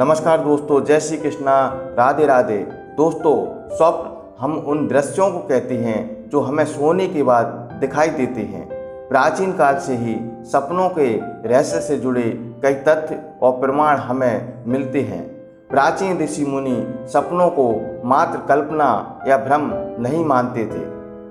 नमस्कार दोस्तों, जय श्री कृष्णा, राधे राधे। दोस्तों, स्वप्न हम उन दृश्यों को कहते हैं जो हमें सोने के बाद दिखाई देते हैं। प्राचीन काल से ही सपनों के रहस्य से जुड़े कई तथ्य और प्रमाण हमें मिलते हैं। प्राचीन ऋषि मुनि सपनों को मात्र कल्पना या भ्रम नहीं मानते थे।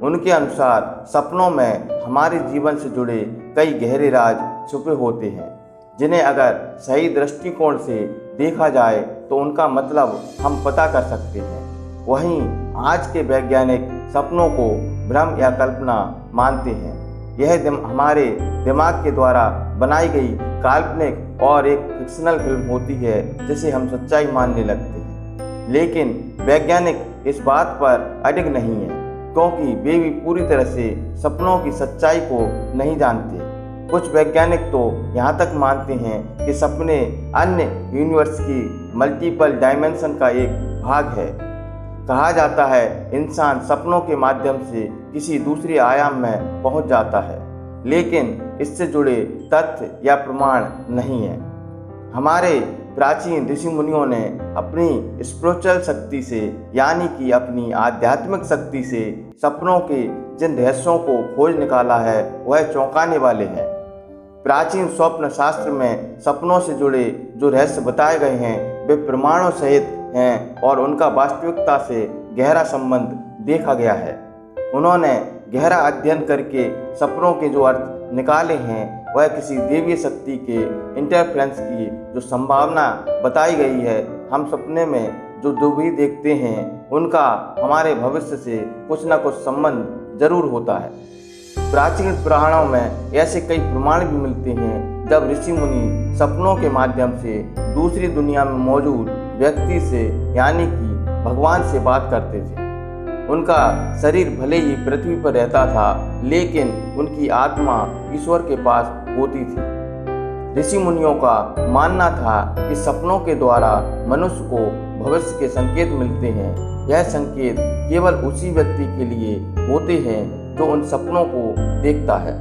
उनके अनुसार सपनों में हमारे जीवन से जुड़े कई गहरे राज छुपे होते हैं, जिन्हें अगर सही दृष्टिकोण से देखा जाए तो उनका मतलब हम पता कर सकते हैं। वहीं आज के वैज्ञानिक सपनों को भ्रम या कल्पना मानते हैं। यह हमारे दिमाग के द्वारा बनाई गई काल्पनिक और एक फिक्शनल फिल्म होती है जिसे हम सच्चाई मानने लगते हैं। लेकिन वैज्ञानिक इस बात पर अडिग नहीं है, क्योंकि वे भी पूरी तरह से सपनों की सच्चाई को नहीं जानते। कुछ वैज्ञानिक तो यहाँ तक मानते हैं कि सपने अन्य यूनिवर्स की मल्टीपल डायमेंशन का एक भाग है। कहा जाता है इंसान सपनों के माध्यम से किसी दूसरे आयाम में पहुँच जाता है, लेकिन इससे जुड़े तथ्य या प्रमाण नहीं है। हमारे प्राचीन ऋषि मुनियों ने अपनी स्पिरिचुअल शक्ति से, यानी कि अपनी आध्यात्मिक शक्ति से सपनों के जिन रहस्यों को खोज निकाला है वह चौंकाने वाले हैं। प्राचीन स्वप्न शास्त्र में सपनों से जुड़े जो रहस्य बताए गए हैं वे प्रमाणों सहित हैं और उनका वास्तविकता से गहरा संबंध देखा गया है। उन्होंने गहरा अध्ययन करके सपनों के जो अर्थ निकाले हैं वह किसी देवीय शक्ति के इंटरफेरेंस की जो संभावना बताई गई है। हम सपने में जो भी देखते हैं उनका हमारे भविष्य से कुछ न कुछ संबंध जरूर होता है। प्राचीन पुराणों में ऐसे कई प्रमाण भी मिलते हैं जब ऋषि मुनि सपनों के माध्यम से दूसरी दुनिया में मौजूद व्यक्ति से, यानी कि भगवान से बात करते थे। उनका शरीर भले ही पृथ्वी पर रहता था, लेकिन उनकी आत्मा ईश्वर के पास होती थी। ऋषि मुनियों का मानना था कि सपनों के द्वारा मनुष्य को भविष्य के संकेत मिलते हैं। यह संकेत केवल उसी व्यक्ति के लिए होते हैं जो उन सपनों को देखता है।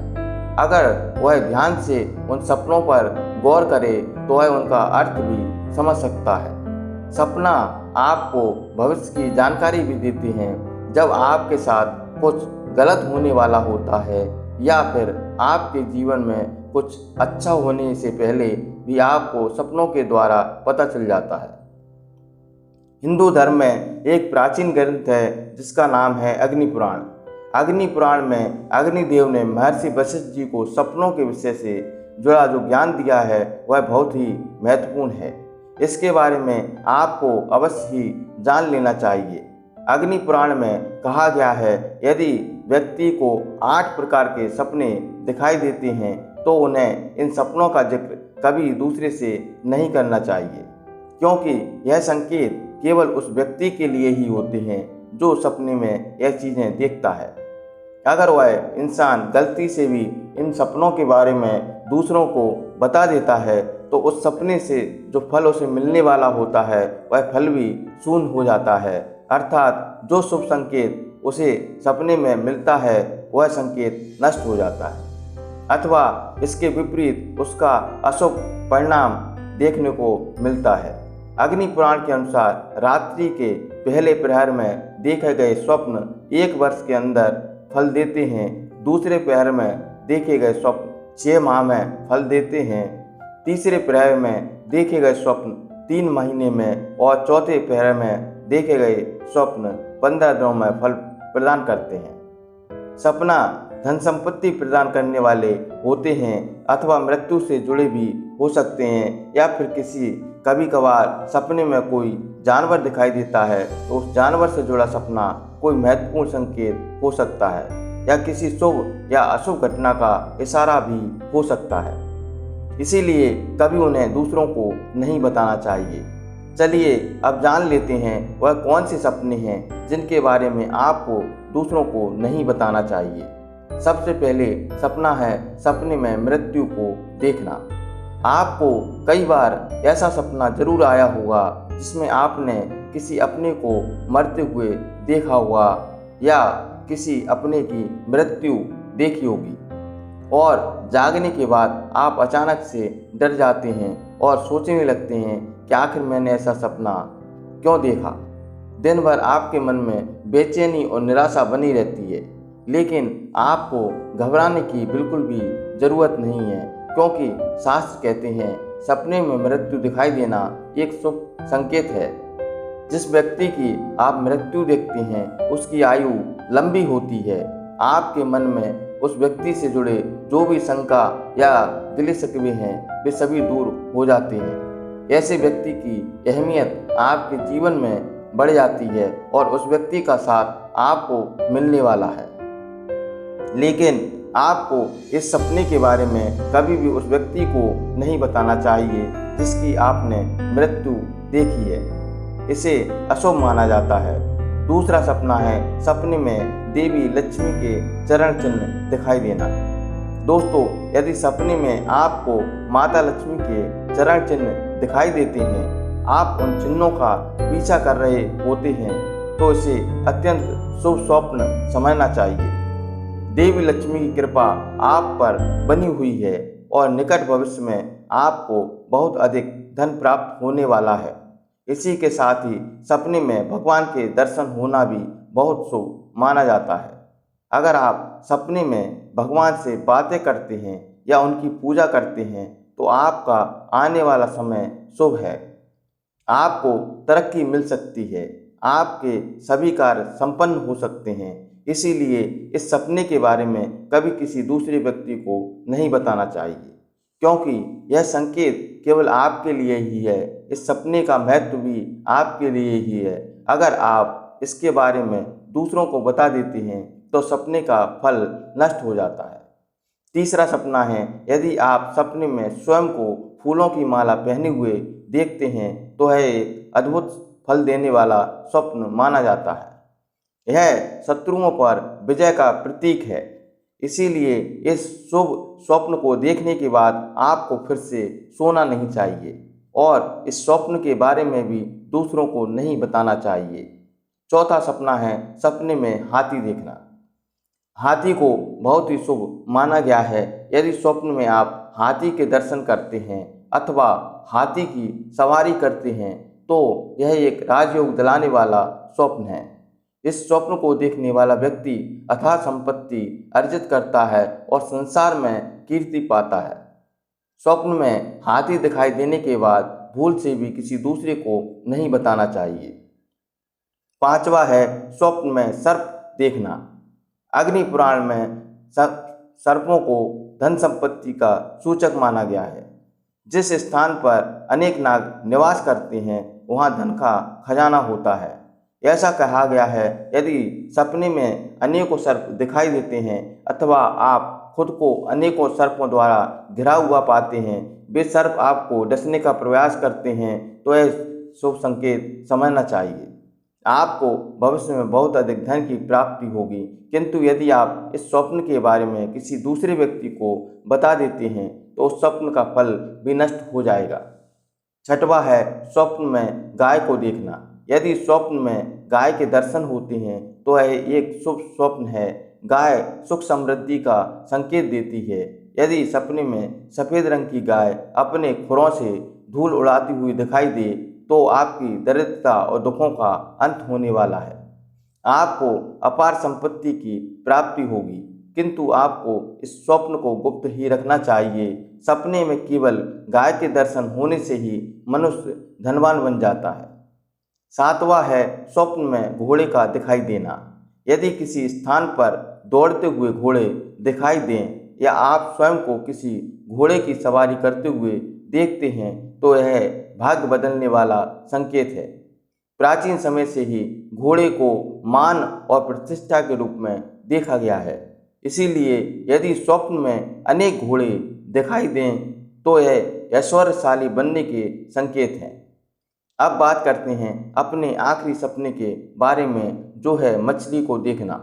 अगर वह ध्यान से उन सपनों पर गौर करे तो वह उनका अर्थ भी समझ सकता है। सपना आपको भविष्य की जानकारी भी देते हैं। जब आपके साथ कुछ गलत होने वाला होता है या फिर आपके जीवन में कुछ अच्छा होने से पहले भी आपको सपनों के द्वारा पता चल जाता है। हिंदू धर्म में एक प्राचीन ग्रंथ है जिसका नाम है अग्नि पुराण। अग्नि पुराण में अग्निदेव ने महर्षि वशिष्ठ जी को सपनों के विषय से जुड़ा जो ज्ञान दिया है वह बहुत ही महत्वपूर्ण है। इसके बारे में आपको अवश्य ही जान लेना चाहिए। अग्नि पुराण में कहा गया है यदि व्यक्ति को 8 प्रकार के सपने दिखाई देते हैं तो उन्हें इन सपनों का जिक्र कभी दूसरे से नहीं करना चाहिए, क्योंकि यह संकेत केवल उस व्यक्ति के लिए ही होते हैं जो सपने में यह चीज़ें देखता है। अगर वह इंसान गलती से भी इन सपनों के बारे में दूसरों को बता देता है तो उस सपने से जो फल उसे मिलने वाला होता है वह फल भी शून्य हो जाता है। अर्थात जो शुभ संकेत उसे सपने में मिलता है वह संकेत नष्ट हो जाता है, अथवा इसके विपरीत उसका अशुभ परिणाम देखने को मिलता है। अग्नि पुराण के अनुसार रात्रि के पहले प्रहर में देखे गए स्वप्न 1 वर्ष के अंदर फल देते हैं। दूसरे प्रहर में देखे गए स्वप्न 6 माह में फल देते हैं। तीसरे प्रहर में देखे गए स्वप्न 3 महीने में और चौथे प्रहर में देखे गए स्वप्न 15 दिनों में फल प्रदान करते हैं। सपना धन संपत्ति प्रदान करने वाले होते हैं अथवा मृत्यु से जुड़े भी हो सकते हैं, या फिर कभी कभार सपने में कोई जानवर दिखाई देता है तो उस जानवर से जुड़ा सपना कोई महत्वपूर्ण संकेत हो सकता है या किसी शुभ या अशुभ घटना का इशारा भी हो सकता है। इसीलिए कभी उन्हें दूसरों को नहीं बताना चाहिए। चलिए अब जान लेते हैं वह कौन से सपने हैं जिनके बारे में आपको दूसरों को नहीं बताना चाहिए। सबसे पहले सपना है सपने में मृत्यु को देखना। आपको कई बार ऐसा सपना जरूर आया होगा जिसमें आपने किसी अपने को मरते हुए देखा होगा या किसी अपने की मृत्यु देखी होगी, और जागने के बाद आप अचानक से डर जाते हैं और सोचने लगते हैं कि आखिर मैंने ऐसा सपना क्यों देखा। दिन भर आपके मन में बेचैनी और निराशा बनी रहती है, लेकिन आपको घबराने की बिल्कुल भी ज़रूरत नहीं है, क्योंकि शास्त्र कहते हैं सपने में मृत्यु दिखाई देना एक शुभ संकेत है। जिस व्यक्ति की आप मृत्यु देखते हैं उसकी आयु लंबी होती है। आपके मन में उस व्यक्ति से जुड़े जो भी शंका या दिली शिकवे हैं वे सभी दूर हो जाते हैं। ऐसे व्यक्ति की अहमियत आपके जीवन में बढ़ जाती है और उस व्यक्ति का साथ आपको मिलने वाला है। लेकिन आपको इस सपने के बारे में कभी भी उस व्यक्ति को नहीं बताना चाहिए जिसकी आपने मृत्यु देखी है। इसे अशुभ माना जाता है। दूसरा सपना है सपने में देवी लक्ष्मी के चरण चिन्ह दिखाई देना। दोस्तों, यदि सपने में आपको माता लक्ष्मी के चरण चिन्ह दिखाई देते हैं, आप उन चिन्हों का पीछा कर रहे होते हैं, तो इसे अत्यंत शुभ स्वप्न समझना चाहिए। देवी लक्ष्मी की कृपा आप पर बनी हुई है और निकट भविष्य में आपको बहुत अधिक धन प्राप्त होने वाला है। इसी के साथ ही सपने में भगवान के दर्शन होना भी बहुत शुभ माना जाता है। अगर आप सपने में भगवान से बातें करते हैं या उनकी पूजा करते हैं तो आपका आने वाला समय शुभ है। आपको तरक्की मिल सकती है, आपके सभी कार्य संपन्न हो सकते हैं। इसीलिए इस सपने के बारे में कभी किसी दूसरे व्यक्ति को नहीं बताना चाहिए, क्योंकि यह संकेत केवल आपके लिए ही है। इस सपने का महत्व भी आपके लिए ही है। अगर आप इसके बारे में दूसरों को बता देते हैं तो सपने का फल नष्ट हो जाता है। तीसरा सपना है यदि आप सपने में स्वयं को फूलों की माला पहने हुए देखते हैं तो यह एक अद्भुत फल देने वाला स्वप्न माना जाता है। यह शत्रुओं पर विजय का प्रतीक है। इसीलिए इस शुभ स्वप्न को देखने के बाद आपको फिर से सोना नहीं चाहिए और इस स्वप्न के बारे में भी दूसरों को नहीं बताना चाहिए। चौथा सपना है सपने में हाथी देखना। हाथी को बहुत ही शुभ माना गया है। यदि स्वप्न में आप हाथी के दर्शन करते हैं अथवा हाथी की सवारी करते हैं तो यह एक राजयोग दिलाने वाला स्वप्न है। इस स्वप्न को देखने वाला व्यक्ति अथाह संपत्ति अर्जित करता है और संसार में कीर्ति पाता है। स्वप्न में हाथी दिखाई देने के बाद भूल से भी किसी दूसरे को नहीं बताना चाहिए। पांचवा है स्वप्न में सर्प देखना। अग्नि पुराण में सर्पों को धन संपत्ति का सूचक माना गया है। जिस स्थान पर अनेक नाग निवास करते हैं वहाँ धन का खजाना होता है। ऐसा कहा गया है यदि सपने में अनेकों सर्प दिखाई देते हैं अथवा आप खुद को अनेकों सर्पों द्वारा घिरा हुआ पाते हैं, वे सर्प आपको डसने का प्रयास करते हैं, तो यह शुभ संकेत समझना चाहिए। आपको भविष्य में बहुत अधिक धन की प्राप्ति होगी, किंतु यदि आप इस स्वप्न के बारे में किसी दूसरे व्यक्ति को बता देते हैं तो उस स्वप्न का फल भी नष्ट हो जाएगा। छठवां है स्वप्न में गाय को देखना। यदि स्वप्न में गाय के दर्शन होते हैं तो यह एक शुभ स्वप्न है। गाय सुख समृद्धि का संकेत देती है। यदि सपने में सफ़ेद रंग की गाय अपने खुरों से धूल उड़ाती हुई दिखाई दे तो आपकी दरिद्रता और दुखों का अंत होने वाला है। आपको अपार संपत्ति की प्राप्ति होगी, किंतु आपको इस स्वप्न को गुप्त ही रखना चाहिए। सपने में केवल गाय के दर्शन होने से ही मनुष्य धनवान बन जाता है। सातवां है स्वप्न में घोड़े का दिखाई देना। यदि किसी स्थान पर दौड़ते हुए घोड़े दिखाई दें या आप स्वयं को किसी घोड़े की सवारी करते हुए देखते हैं तो यह भाग्य बदलने वाला संकेत है। प्राचीन समय से ही घोड़े को मान और प्रतिष्ठा के रूप में देखा गया है। इसीलिए यदि स्वप्न में अनेक घोड़े दिखाई दें तो यह ऐश्वर्यशाली बनने के संकेत हैं। अब बात करते हैं अपने आखिरी सपने के बारे में, जो है मछली को देखना।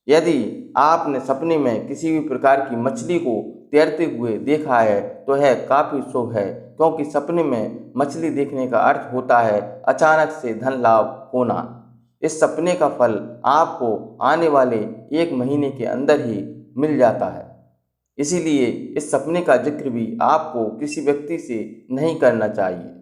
यदि आपने सपने में किसी भी प्रकार की मछली को तैरते हुए देखा है तो यह काफ़ी शुभ है, क्योंकि सपने में मछली देखने का अर्थ होता है अचानक से धन लाभ होना। इस सपने का फल आपको आने वाले 1 महीने के अंदर ही मिल जाता है। इसीलिए इस सपने का जिक्र भी आपको किसी व्यक्ति से नहीं करना चाहिए।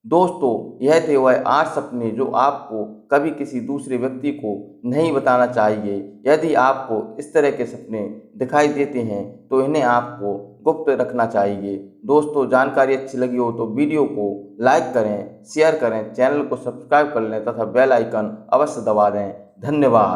दोस्तों, यह थे वह 8 सपने जो आपको कभी किसी दूसरे व्यक्ति को नहीं बताना चाहिए। यदि आपको इस तरह के सपने दिखाई देते हैं तो इन्हें आपको गुप्त रखना चाहिए। दोस्तों, जानकारी अच्छी लगी हो तो वीडियो को लाइक करें, शेयर करें, चैनल को सब्सक्राइब कर लें तथा बेल आइकन अवश्य दबा दें। धन्यवाद।